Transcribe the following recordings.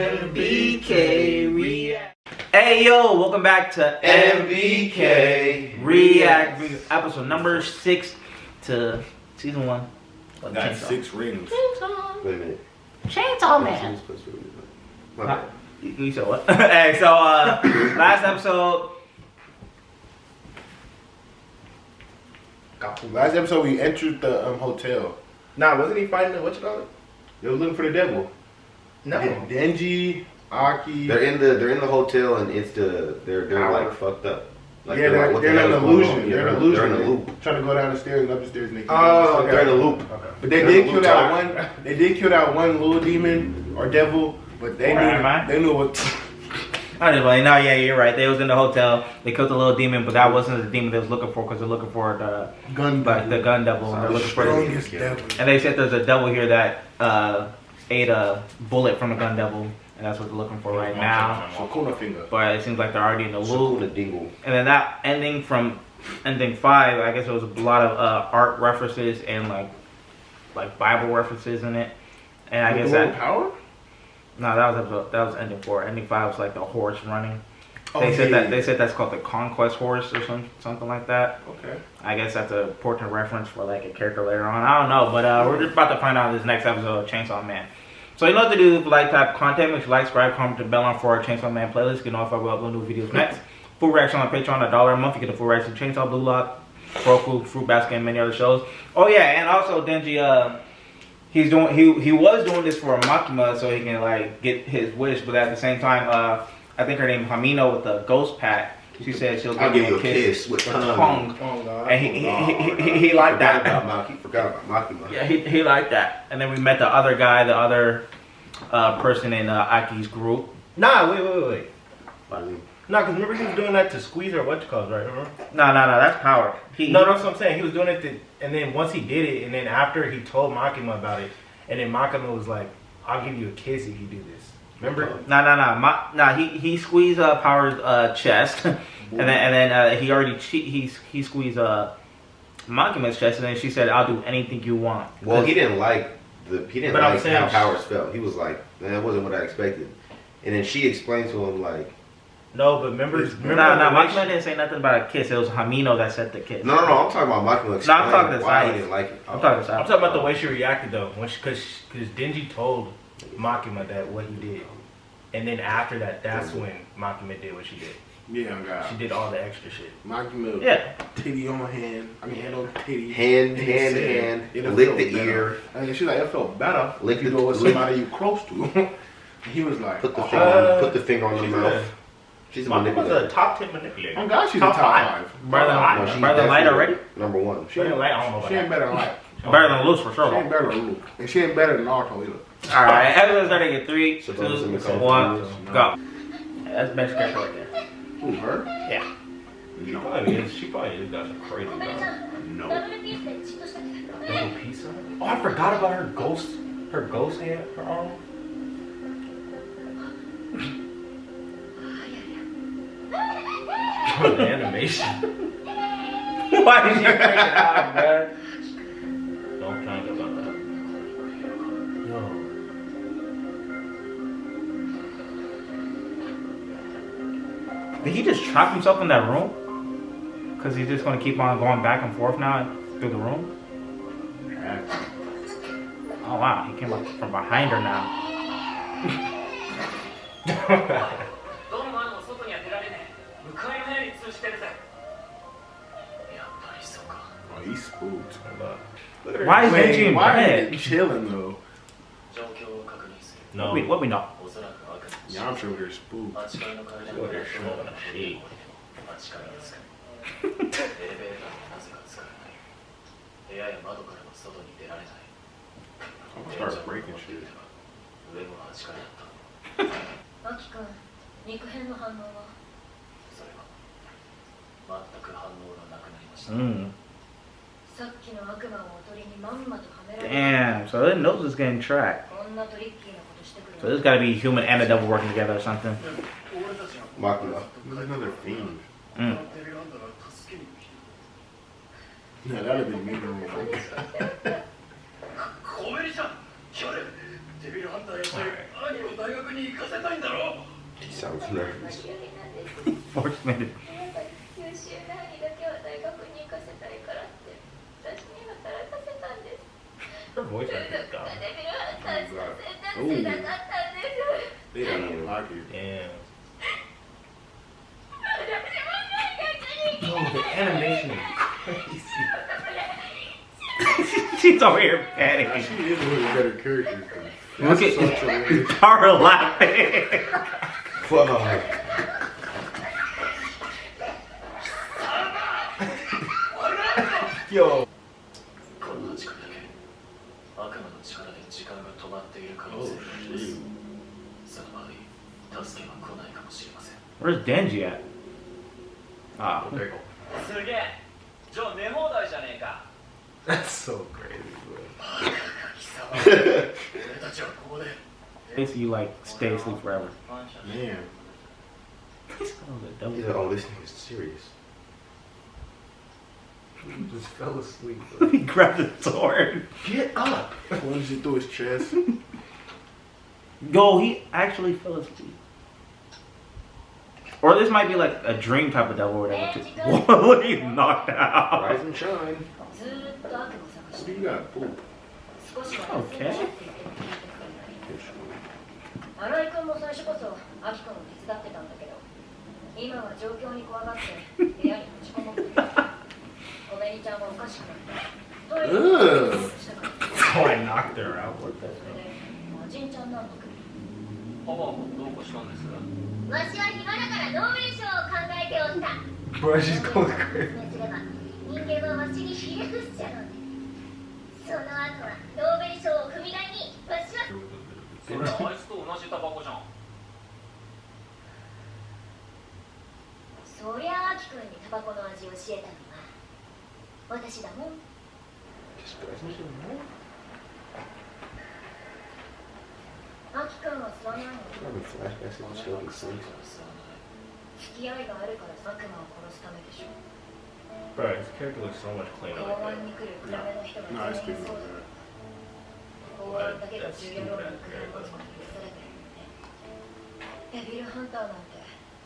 MBK Reacts. Hey yo, welcome back to MBK Reacts, episode number 6 to season 1. Got 6 rings. Chainsaw. Wait a minute. Chainsaw Man. My bad. You said what? Hey, so last episode. Last episode we entered the hotel. Nah, wasn't he fighting the what you call it? They were looking for the devil. No. Denji, Aki. They're in the hotel and it's they're like fucked up. Like Yeah, they're they're in an illusion. They're in a loop. Trying to go down the stairs and up the stairs and they keep Oh, They're in a loop. Okay. But they did kill that one. They did kill that one little demon or devil. But they knew what. Anyway, no, yeah, you're right. They was in the hotel. They killed the little demon, but that wasn't the demon they was looking for because they're looking for the gun devil. And they're looking for Strongest devil. And they said there's a devil here that ate a bullet from the gun devil, and that's what they're looking for right now. Sukuna finger. But it seems like they're already in the loop. Sukuna dingle. And then that ending 5, I guess there was a lot of art references and like Bible references in it. And I guess that power. no, that was ending 4. Ending 5 was like the horse running. Oh, They said that's called the Conquest Horse or something like that. Okay. I guess that's a important reference for like a character later on. I don't know, but we're just about to find out in this next episode of Chainsaw Man. So you know what to do if you like type of content. Make sure you like, subscribe, comment, and bell on for our Chainsaw Man playlist. Get notified when we upload new videos next. Full reaction on Patreon, $1 a month. You get a full reaction to Chainsaw, Blue Lock, Roku, Fruit Basket, and many other shows. Oh yeah, and also Denji, he was doing this for Makima so he can like get his wish, but at the same time, I think her name Hamino with the ghost pack. She said she'll I'll give me you a kiss with tongue. And he liked that. He forgot about Makima. Yeah, he liked that. And then we met the other guy, the other person in Aki's group. Nah, wait. What? Nah, because remember he was doing that to squeeze her what you call it, right? Remember? No, that's Power. No, that's what I'm saying. He was doing it to, and then once he did it, and then after he told Makima about it, and then Makima was like, "I'll give you a kiss if you do this." Remember? No. He squeezed Power's chest, and then he squeezed Makima's chest, and then she said, "I'll do anything you want." Well, he didn't like how Powers felt. He was like, "Man, that wasn't what I expected." And then she explained to him like, No, but remember Makima didn't say nothing about a kiss. It was Hamino that said the kiss. No, I'm talking about Makima. No, I'm talking to why Silas. he didn't like it. I'm talking about the way she reacted though, because Denji told Makima that what he did, and then after that, that's when Makima did what she did. Yeah, God. She did all the extra shit. Makima. Yeah. Titty on hand. I mean, hand on titty. Hand. Lick the better. ear. And she's like, it felt better. Lick you do it with somebody you close to. And he was like, Put the finger on the mouth. She's a Makima's manipulator. a top 10 manipulator. oh God, she's a top 5. Better than Light already? Number 1. She ain't, Light, I don't know about she ain't that. better than Light. Better than Loose for She ain't sure. better than Luke. And she ain't better than Naruto either. Alright, episode starting at 3, 2, Suppose it's 1, a go. That's best character right there. Who, her? Yeah. She probably is got some crazy guy. No. Double pizza? Oh, I forgot about her ghost hand, her arm. Oh, the animation. Why did you break it out, man? Don't think about that. Yo. Did he just trap himself in that room? Because he's just going to keep on going back and forth now through the room? Oh wow, he came up from behind her now. Oh, he's spooked. Why is Denji in Why bed? are you chilling though? No. What we know? Yeah, I'm sure they're spooked. What they're showing a shit. I'm gonna start breaking shit. Damn, so his nose is getting tracked. So this gotta be a human and a devil working together or something. Makima. There's another fiend. Mm. Yeah, that would have been me in the room. He sounds nervous. Forced me to. Her voice is gone. Ooh. They don't even Like it. Damn. Oh, the animation is crazy. She's over here panicking. She is one of the better characters. Look That's at such hilarious. her laughing. fuck. Yo. Where's Denji at? Ah, There you go. That's so crazy, bro. basically you like stay asleep forever. Man. He's like, oh, this thing is serious. He just fell asleep. He grabbed the sword. Get up! Plunged it through his chest. Yo, he actually fell asleep. Or this might be like a dream type of devil or whatever too. Whoa, he's knocked out. Rise and shine. What do you got? Poop. Okay. 新井君も最初こそアキ君を手伝ってたんだけど、今は状況に怖がって部屋に閉じこもってる。コベニちゃんもおかしくなった。トイレに行したから。 Oh, I knocked her out. それで、おじんちゃんなんだけど。パパもどうかしたんですか。わしは暇だからノーベル賞を考えておった。 Bro, she's going crazy. すれば人間はわしにひれ伏すじゃろうね。その後はノーベル賞を踏み台にわしは。 それはあいつと同じタバコじゃん。そりゃあアキ君にタバコの味を教えたのは私だもん。アキ君は吸わないの。 Flashbacks and shit like sleep. 付き合いがあるから悪魔を殺すためでしょ。 Bro, his character looks so much cleaner 公 like 安に来る暗めの人が No, I 全員 still そう know だ。 that. 公安だけが重要論に来ることが許されてるのね。デビルハンターなんて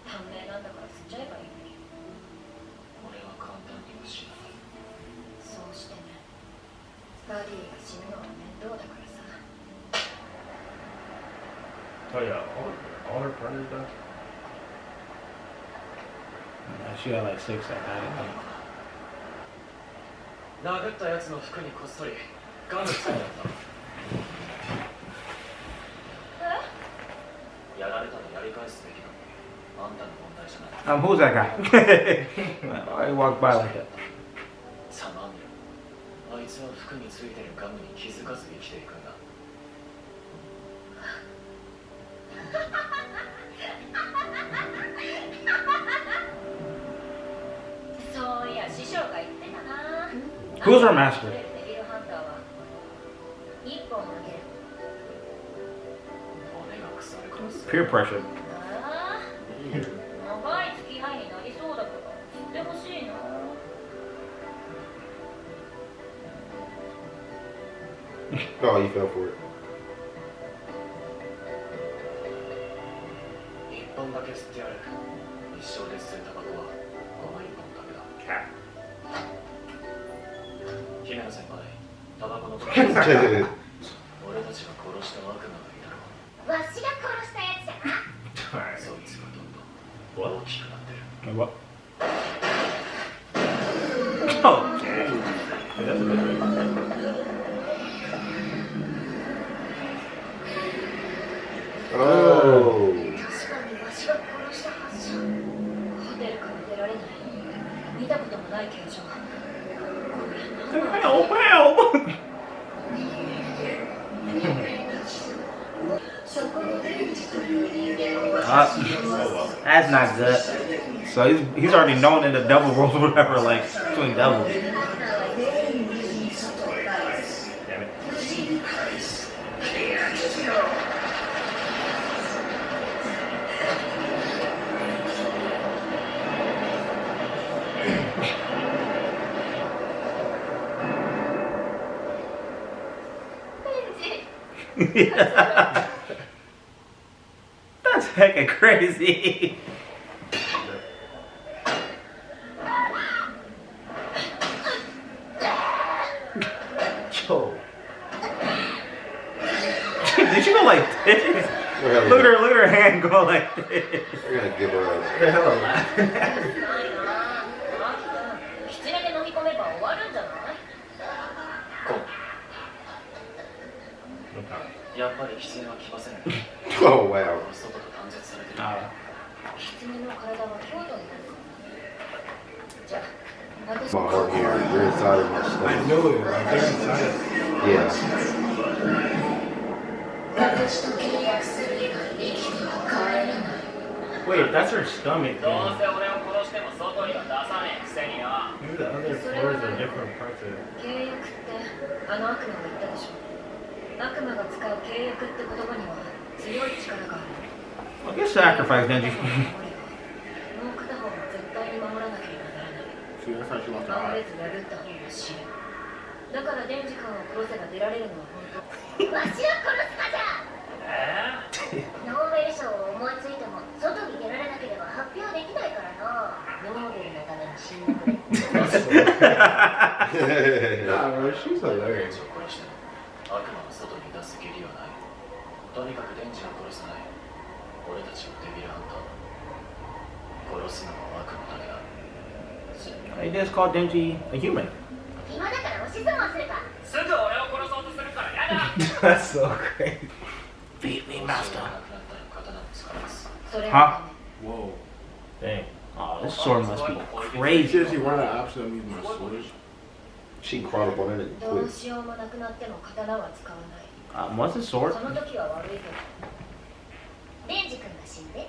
短命なんだから吸っちゃえばいいのに。俺は簡単には死なない。そうしてね。バディが死ぬのは面倒だからさ。 that. Oh yeah, all her friends died. She got like 6 at that. 殴ったやつの服にこっそりガムついてあった。やられたらやり返すべきだ。あんたの問題じゃない。Who's that guy? Why he walked by like that? さまみろ。あいつは服についてるガムに気づかず生きていくんだ。そういや師匠が言ってたな。 Who's our master? デビルハンターは一本投げる。骨が腐るからさ。 Peer pressure. ああ、長い付き合いになりそうだから知ってほしいな。 Oh, you fell for it. 一本だけ吸ってやる。一生で吸うタバコはこの一本だけだ。姫野先輩、タバコのこと俺たちが殺した悪魔がいたろ。わしが殺したやつじゃな。 Alright. そいつがどんどん What? 大きくなってる。 What? Oh. Hey, that's a good thing. Oh. 確かにわしは殺したはずじゃん。ホテルから出られない。見たこともない形状。 Help! Help! That's not good. So he's already known in the devil world or whatever, like between devils. Damn it. fucking crazy. Yo. Did she go like this? Look at her hand go like this. We're gonna give her a. They're hella laughing. やっぱり狐は来ません。 Oh wow. 外と断絶されてる。狐の体は強度になるかも。じゃあ、私 My heart here, you're inside of my I stomach. know it. Like they're inside. Yeah. 私と契約する以外生きては帰れない。 Wait, that's her stomach. どう Then. せ俺を殺しても外には出さねえくせによ。 Maybe the other floors are different parts of it. 契約ってあの悪魔が言ったでしょ。悪魔が使う契約って言葉には強い力がある。 I guess sacrifice, Denji. もう片方は絶対に守らなければならない。 See, that's how she lost her 守 eye. れず破った方が死ぬ。だからデンジ君を殺せば出られるのは本当。わしを殺すかじゃ。ノーベル賞を思いついても外に出られなければ発表できないからな。ノーベルのために死んでくれ。 Nah, bro, she's デン hilarious. ジを殺しても悪魔を外に出す義理はない。とにかくデンジを殺さない。俺たちはデビルハンター。殺すのは悪魔だけだ。 They just called Denji a human. 今だから押し相撲するか。すぐ俺を殺そうとするからやだ。 That's so crazy. Beat me, master. それ Huh? Whoa. Dang. Oh, this sword must be She crazy. seriously run out of option of using my sword. She crawled up on it and どう quit. しようもなくなっても刀は使わない。 What's his sword? その時は悪いけど。デンジ君が死んで。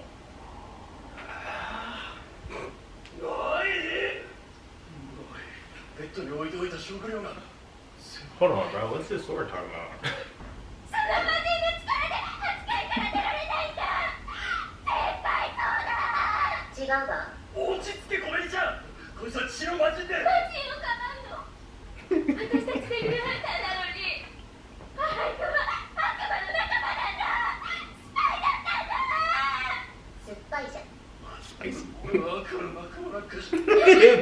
Hold on, bro. What's this sword talking about? その魔人の力で扱いから出られないんだ。先輩そうだ。違うわ。落ち着けコベニちゃん。こいつは血の魔人で。マジのカマンド。私たちデビルハンターなのに。あいつは悪魔の仲間なんだ。スパイだったんだ。酸っぱいじゃん。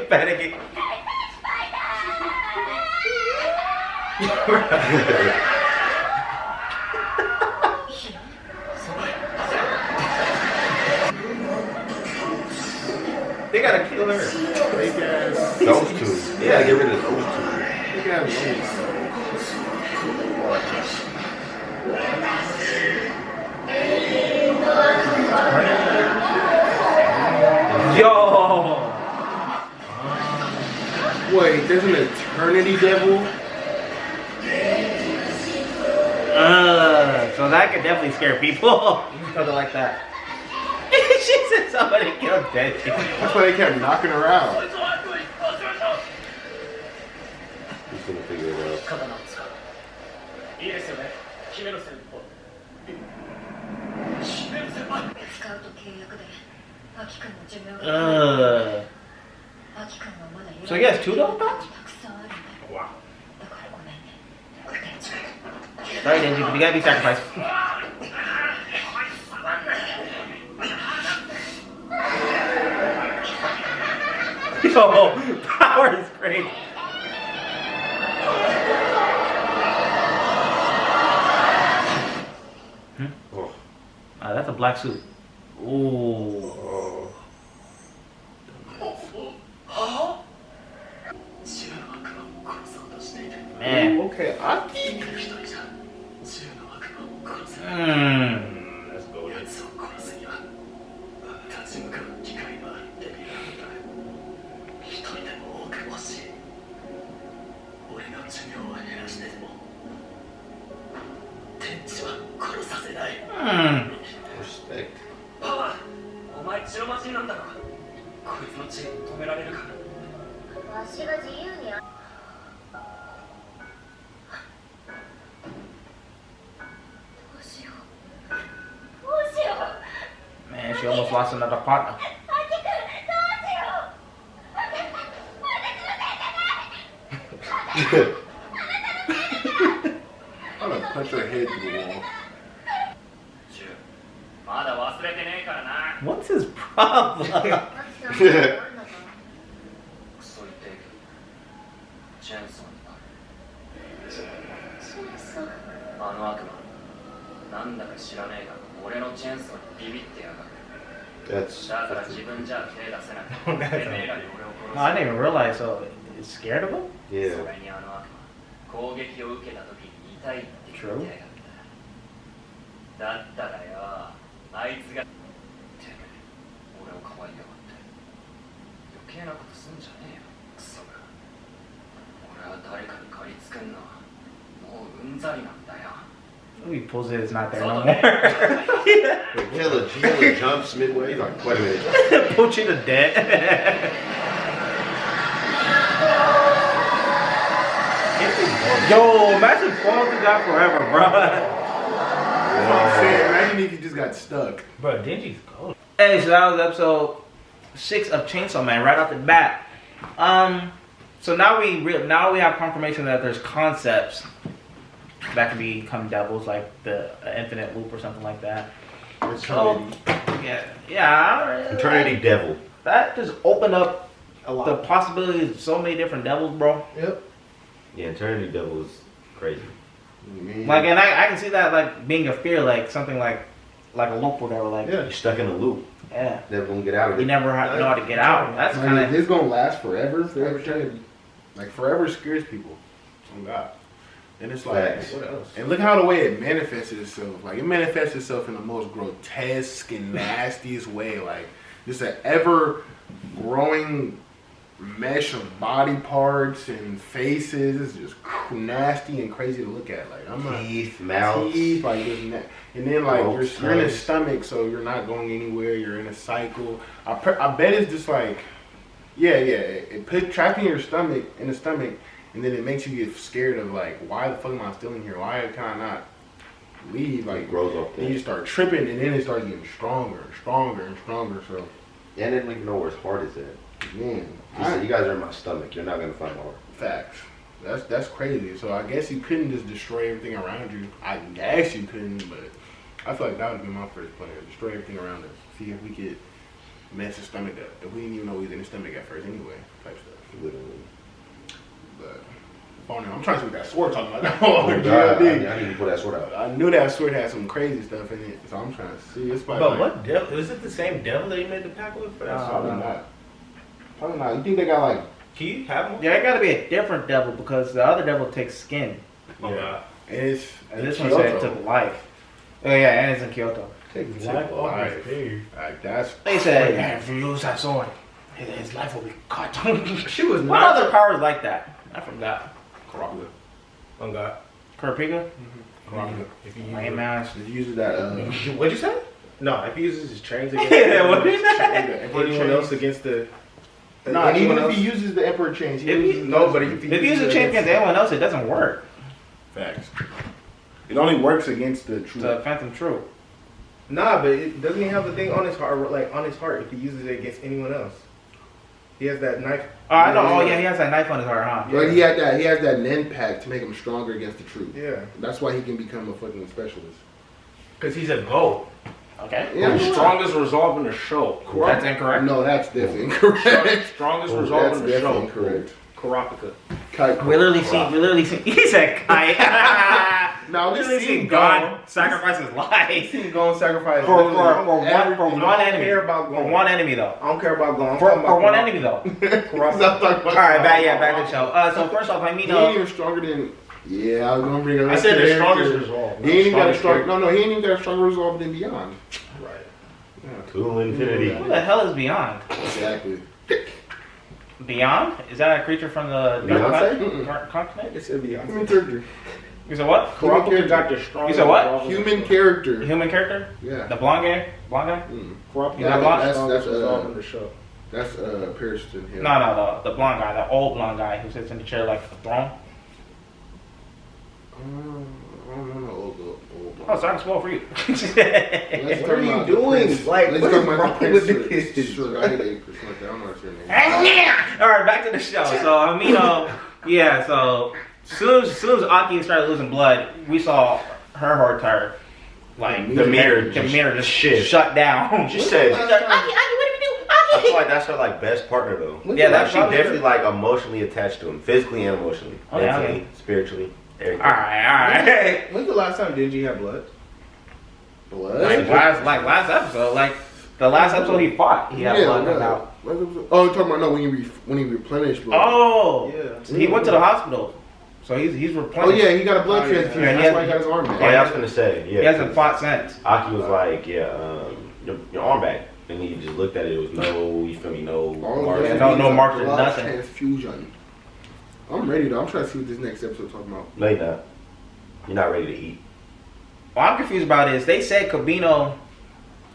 Panicking. スパイだ。 They gotta kill her. Fake ass. Those two. Yeah, get rid of those two. Fake ass Yo. Wait, there's an eternity devil? So that could definitely scare people. Something like that. She said somebody killed Denji. That's why they kept knocking her out. He's gonna figure it out. 刀を使う。いいですよね。姫野先輩。姫野先輩。使うと契約でアキ君の寿命がアキ君はまだ So he has 2 double dots? たくさんあるんだ。 Wow. だからごめんね。ごめんちゃん。 Sorry, Denji, but you gotta be sacrificed. Yo, power is crazy. Oh. That's a black suit. Ooh. Oh. Man. Okay, Aki. Let's go. 奴を殺すには立ち向かう機会があるデビルハンター。一人でも多く欲しい。俺の寿命を減らしてでも天地は殺させない。 Respect. パワー、お前血の魔人なんだろ。こいつの血止められるか。わしが自由にどうしよう。どうしよう。 Man, she almost lost another partner. アキ君、どうしよう。私のせいじゃない。 I'm gonna punch her head through the wall. まだ忘れ What's his problem? マキさん、なんだか。クソ言ってるけどチェーンソーになるシラさん。あの悪魔なんだか知らねえが俺のチェーンソーにビビってやがる That's だから自分じゃ手出せないてめえらに俺を No, I 殺 didn't even realize. So, it's scared of him? す yeah. それにあの悪魔攻撃を受けた時に痛いって言ってやがっただったらよあいつがてめえ俺をかばいやがって余計なことすんじゃねえよクソが俺は誰かに借りつくんのもううんざりなんだよ He pulls it, it's not there 外 no で more. Hella jumps midway. He's like, wait a minute. Put you to death. Yo, imagine falling through that forever, bro. That's what I'm saying. Imagine if you just got stuck. Bro, Denji's gold. Hey, so that was episode 6 of Chainsaw Man right off the bat. So now we have confirmation that there's concepts that can become devils, like the infinite loop or something like that. So, yeah. Eternity Devil. That just opened up A lot. the possibilities of so many different devils, bro. Yep. Yeah, Eternity Devil is crazy. Like, and I can see that like being a fear, like something like a loop or whatever. Like, You're stuck in a loop. yeah, Never gonna get out of you it. never know how to get out. That's Like, kind of this gonna last forever. Like forever scares people. Oh God. And it's like, Facts. What else? and look how the way it manifested itself. Like it manifests itself in the most grotesque and nastiest way. Like just an ever growing mesh of body parts and faces. It's just nasty and crazy to look at. Like I'm not Teeth, mouth. teeth, like just and then like Gross, you're in a nice. stomach, so you're not going anywhere. You're in a cycle. I bet it's just like, it put trapped in your stomach, in the stomach, and then it makes you get scared of like, why the fuck am I still in here? Why can I not leave? Like It grows up then there. you start tripping, and then it starts getting stronger and stronger and stronger. So And I didn't even know where his heart is at. man, He said, you guys are in my stomach. You're not gonna find my heart. facts. That's crazy. So I guess you couldn't just destroy everything around you. I guess you couldn't, but I feel like that would be my first plan. Destroy everything around us. See if we could mess his stomach up. If we didn't even know he was in his stomach at first anyway, type stuff. Literally. But I'm trying to see what that sword talking about. Oh, Oh, God. God, I need to pull that sword out. I knew that sword had some crazy stuff in it, so I'm trying to see. It's probably But like, what devil? Is it the same devil that he made the pact with? For that probably song? not. Probably not. You think they got like? Can you have one? yeah. It got to be a different devil because the other devil takes skin, Oh, God. It's and this in one said it Kyoto. took life. Oh yeah, and it's in Kyoto. Take Life off life. his face. Like that's. They said, yeah, if you lose that sword, his life will be cut. She was What not. other powers like that? I forgot. Kurapika. Oh, God. Kurapika? Kurapika. If you use Lame it. ass. It uses that. What'd you say? No, if he uses his chains against Yeah, what did you say? anyone else against the. No, anyone even else? if he uses the Emperor chains, he If he- uses No, but if If you use a chain against anyone else, it doesn't work. facts. It only works against the true. The Phantom True. Nah, but it doesn't he have the thing on his heart, like on his heart, if he uses it against anyone else? He has that knife. Oh, I know. Oh, yeah, he has that knife on his heart, huh? But he has that Nen pack to make him stronger against the truth. Yeah, That's why he can become a fucking specialist. because he's a goat. Okay. Yeah, Strongest resolve in the show. That's incorrect. No, that's definitely incorrect. Strongest Oh, resolve that's in the definitely show. incorrect. Karapika. We literally see, he said kite. Now We this literally see scene God sacrifice his life. This scene go and sacrifice For everything. one enemy. care about For going. one enemy, though. I don't care about going. I'm For talking about one Karapika. enemy, though. Karapika. Alright, back to the show. So first off, I mean, He ain't even stronger than. Yeah, I was gonna bring it up. I said the there. strongest resolve. He ain't even got a Strongest strong. No, he ain't even got a stronger resolve than Beyond. Right. To infinity. who the hell is Beyond? Exactly. Beyond? Is that a creature from the Beyonce? continent? It's a Human Beyonce. character. You said what? Karapika got the strongest. You said what? resolve in the Human show. character. Human character? Yeah. The blonde guy? Blonde guy? Karapika Yeah, got blonde- the strongest that's, resolve in the show. That's Pearson Hill. No, the blonde guy, the old blonde guy who sits in the chair like a throne. I don't know. Old. Oh, sorry, I can spoil for you. Let's What talk are you about doing? the prince. Like, Let's what talk is about wrong the with prince. this? Sure, I hate it. I don't know what's your name. All right, back to the show. So Amino, yeah. So soon as Aki started losing blood, we saw her heart tire. Like The mirror just shut down. She said, She's like, Aki, what do we do? I feel like that's her like best partner though. Yeah, that's She definitely like emotionally attached to him, physically and emotionally, mentally, spiritually, everything. All right. When's the last time did you have blood? Blood? Like last episode, like the last episode he fought, he had blood come out. Oh, you're talking about no when he replenished blood. Oh, Yeah. he went to the hospital, so he's replenished. Oh yeah, he got a blood transfusion. Yeah, That's why he got his arm back. Oh, yeah, I was gonna say, yeah. He hasn't fought since. Aki was like, your arm back. And he just looked at it. It was no, you feel me, no marks. Yeah, no marks or blood nothing. transfusion. I'm ready though. I'm trying to see what this next episode talking about. No, you're not. You're not ready to eat. What I'm confused about is they said Kobeni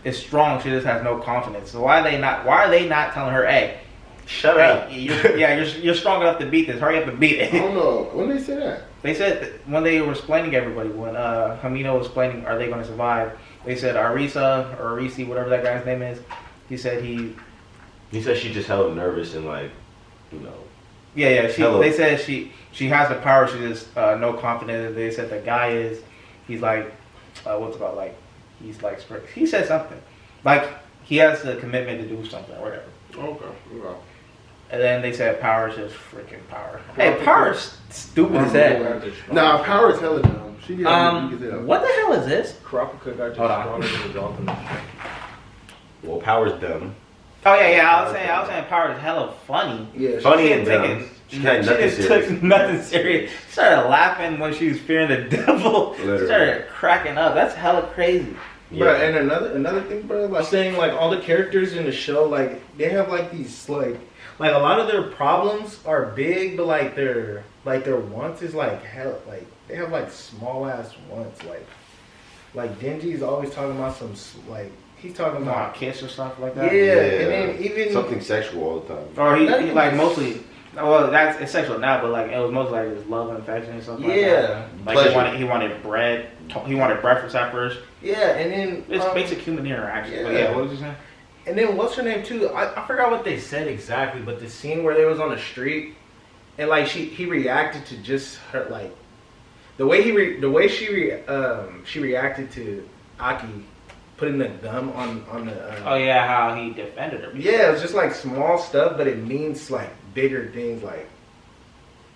is strong. She just has no confidence. So why are they not telling her, hey, Shut up. You're strong enough to beat this. Hurry up and beat it. I don't know. When they say that? They said that when they were explaining to everybody, when Hamino was explaining, are they going to survive? They said Arisa or Arisi, whatever that guy's name is. He said he said she just hella nervous and like, you know. Yeah. They said she has the power. She just no confidence. They said the guy he's like what's it called? Like he's like he said something like he has the commitment to do something or whatever. Okay. And then they said power is just freaking power. Hey, power is stupid as hell. Nah, power is hella dumb. She did what the hell is this? Kurapika got just stronger than the ultimate. Well, power's dumb. Oh yeah. I was saying power is hella funny. Yeah, Funny and dumb. She just took nothing serious. She started laughing when she was fearing the devil. Literally. Started cracking up. That's hella crazy. Yeah. Bro, and another thing, bro, like saying like all the characters in the show, like they have like these like a lot of their problems are big, but like their wants is like hell, like they have like small ass wants, like Denji's always talking about some like he's talking about kiss or stuff like that. Yeah, and then even something sexual all the time. Or he like mostly. Well, it's sexual now, but like it was mostly like his love and affection and stuff like that. Like he wanted bread. He wanted breakfast at first. Yeah, and then it's basic human interaction. Yeah. But yeah, what was you saying? And then what's her name too? I forgot what they said exactly, but the scene where they was on the street and like he reacted to just her like the way she reacted to Aki putting the gum on the oh yeah, how he defended her. Yeah, it's just like small stuff, but it means like bigger things. Like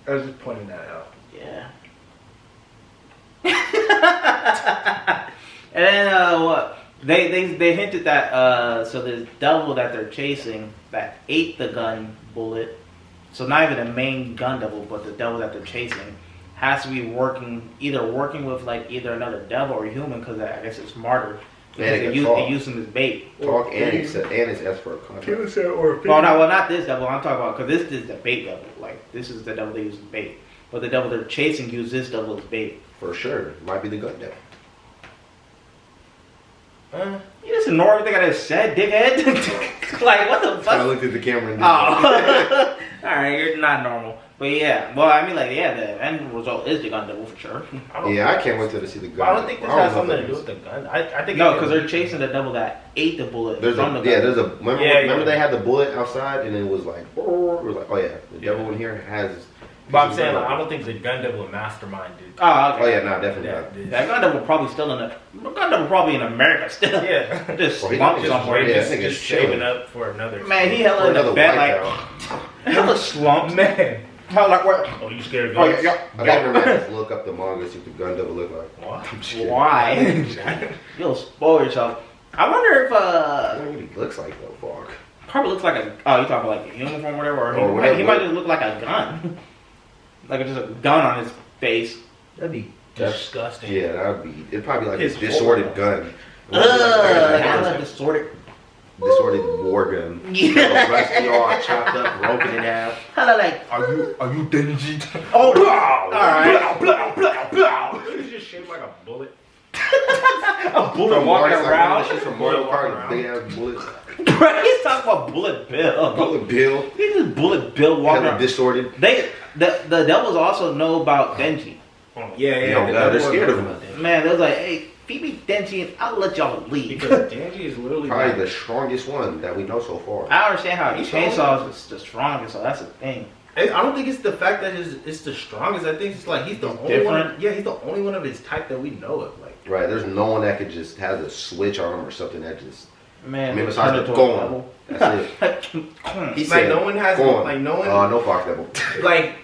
I was just pointing that out. Yeah. And then what? They hinted that so the devil that they're chasing that ate the gun bullet. So not even the main gun devil, but the devil that they're chasing has to be working with like either another devil or human because I guess it's smarter. Because they use him as bait. Talk and it's S for a contract. Well, not this devil. I'm talking about because this is the bait devil. Like this is the devil they use as bait. But the devil they're chasing use this devil as bait. For sure, might be the gun devil. You just ignore everything I just said, dickhead. Like what the fuck? I looked at the camera and did all right, you're not normal. But yeah, well, I mean, like, yeah, the end result is the gun devil for sure. I can't wait till to see the gun. But I don't think this has something to do with the gun. I think no, because they're chasing the devil that ate the bullet from the gun. Remember they had the bullet outside and it was like, it was like, oh yeah, the devil in here has. But I'm saying, like, I don't think the gun devil mastermind did. Oh, okay. Oh yeah, no, definitely not. That gun devil probably still in America still. Yeah, just slumped somewhere. Just shaving up for another. Man, he hella in the bed like hella slumped, man. How like what? Oh, you scared of guns? I gotta remember to look up the manga, see what the gun devil look like. What? Why? You'll spoil yourself. I wonder if what he looks like though, fuck. Probably looks like a. Oh, you talking like a uniform or whatever? Or he might just look like a gun. Like just a gun on his face. That'd be disgusting. Yeah, that'd be. It'd probably be like a disordered gun. Disordered war gun. Yeah. Rusty, all chopped up, broken in half. Hello, like. Are you Denji? Oh, alright. It's just shaped like a bullet. A bullet walking around. Shit from Mario Kart. Big ass bullets. He's talking about Bullet Bill. Bullet Bill. He's just Bullet Bill walking around. Distorted. The devils also know about Denji. Yeah. They're scared of him. Man, they was like, hey, feed me Denji and I'll let y'all leave. Because Denji is literally probably the strongest one that we know so far. I understand how Chainsaw is the strongest, so that's the thing. I don't think it's the fact that it's the strongest. I think it's like he's the only one. Yeah, he's the only one of his type that we know of. Like, right, there's no one that could just have a switch on him or something that just. Man, I mean, besides the going. That's it. He's like no one has going. like no one. No Fox Devil. Like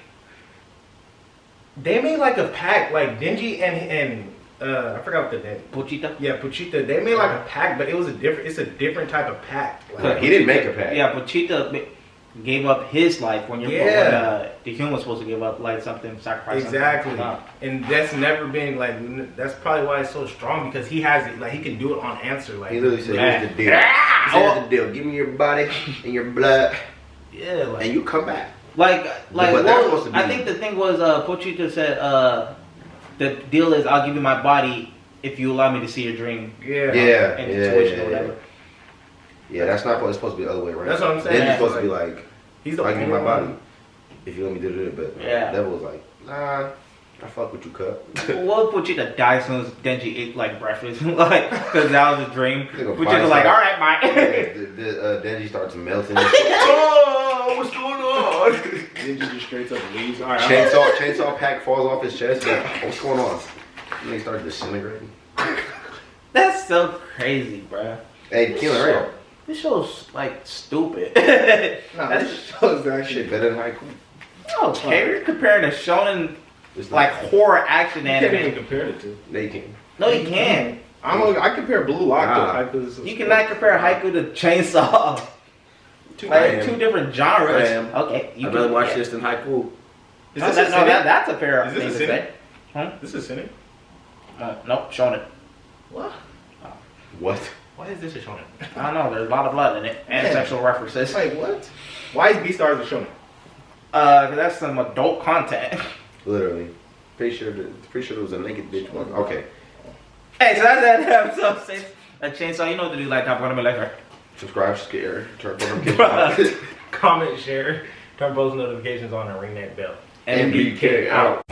they made like a pack like Denji and I forgot what the name. Pochita. Yeah, Pochita. They made like a pack, but it's a different type of pack. Like, he didn't make a pack. Yeah, Pochita gave up his life when you're the human was supposed to give up like something, sacrifice. Exactly. Something. And that's never been like that's probably why it's so strong because he has it like he can do it on answer. Like he literally said, "Here's the deal. Here's the deal. Give me your body and your blood, yeah, like, and you come back." Like but that's supposed to be. I think the thing was Pochita said the deal is I'll give you my body if you allow me to see your dream. Or whatever. Yeah, that's not. It's supposed to be the other way around. That's what I'm saying. Then it's supposed to be like, he's the I'll give you my one. body if you let me do it. But yeah, Devil was like, nah, I fuck with you, cut. Well, Pochita died as soon as Denji ate like breakfast, like because that was his dream. Pochita was like, all right, bye. Denji starts melting. Oh, what's going on? Denji just straight up leaves. All right, chainsaw pack falls off his chest. Like, what's going on? And they start disintegrating. That's so crazy, bruh. Hey, Keelan, right? This show's like stupid. Nah, this show's that Shit better than Haiku. Okay, you're comparing a shonen like horror action You can't even anime. compare the two. They can. No, you can't. I compare Blue Lock to Haiku. You cannot compare Haiku to Chainsaw. Like two different genres. Okay, I'd rather watch this than Haiku. That's a fair Is thing this to a say. Huh? This is Senate? Nope, shonen. What? What? Why is this a shonen? I don't know. There's a lot of blood in it and sexual references. Like what? Why is Beastars a shonen? Cause that's some adult content. Literally. Pretty sure there was a naked bitch one. Okay. Hey, so that's that episode 6 of Chainsaw. You know what to do. Like, top, gonna be like her. Subscribe, share, turn notifications on. Comment, share, turn post notifications on, and ring that bell. MBK out.